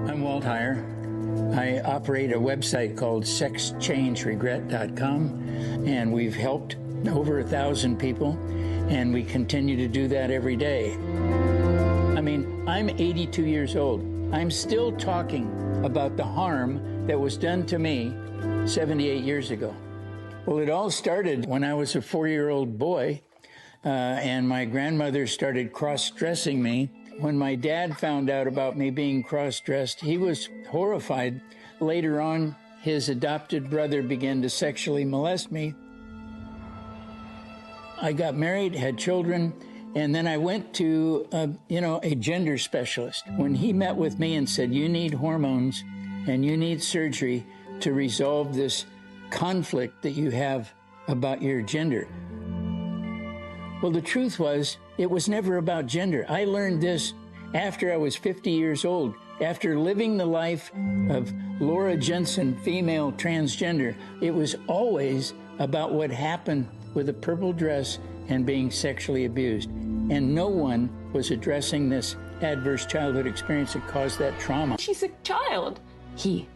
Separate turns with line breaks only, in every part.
I'm Walt Heyer. I operate a website called sexchangeregret.com, and we've helped over 1,000 people, and we continue to do that every day. I mean, I'm 82 years old. I'm still talking about the harm that was done to me 78 years ago. Well, it all started when I was a 4-year-old boy, and my grandmother started cross-dressing me. When my dad found out about me being cross-dressed, he was horrified. Later on, his adopted brother began to sexually molest me. I got married, had children, and then I went to a gender specialist. When he met with me and said, you need hormones and you need surgery to resolve this conflict that you have about your gender. Well, the truth was, it was never about gender. I learned this after I was 50 years old. After living the life of Laura Jensen, female transgender, it was always about what happened with a purple dress and being sexually abused. And no one was addressing this adverse childhood experience that caused that trauma.
She's a child.
He.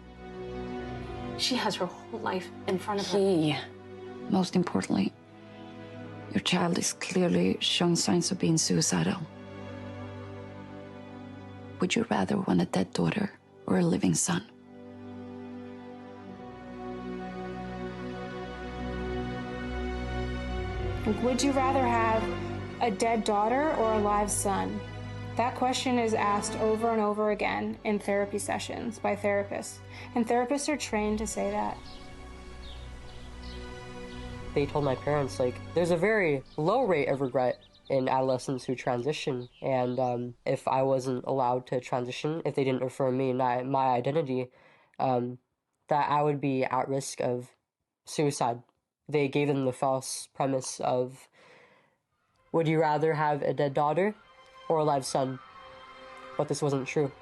She has her whole life in front of her.
Most importantly, your child is clearly showing signs of being suicidal. Would you rather want a dead daughter or a living son?
Would you rather have a dead daughter or a live son? That question is asked over and over again in therapy sessions by therapists, and therapists are trained to say that.
They told my parents, like, there's a very low rate of regret in adolescents who transition, and if I wasn't allowed to transition, if they didn't affirm me and my identity, that I would be at risk of suicide. They gave them the false premise of, would you rather have a dead daughter or a live son? But this wasn't true.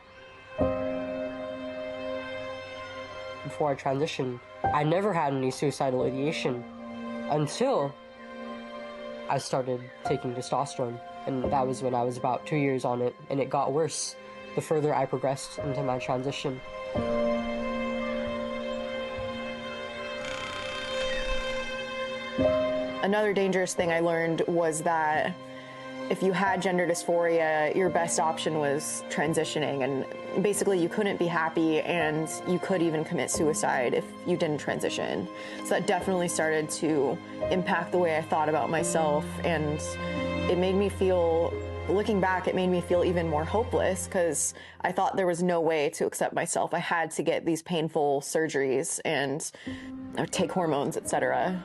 Before I transitioned, I never had any suicidal ideation until I started taking testosterone, and that was when I was about 2 years on it, and it got worse the further I progressed into my transition.
Another dangerous thing I learned was that if you had gender dysphoria, your best option was transitioning, and basically you couldn't be happy, and you could even commit suicide if you didn't transition. So that definitely started to impact the way I thought about myself, and it made me feel, looking back, it made me feel even more hopeless because I thought there was no way to accept myself. I had to get these painful surgeries and take hormones, etc.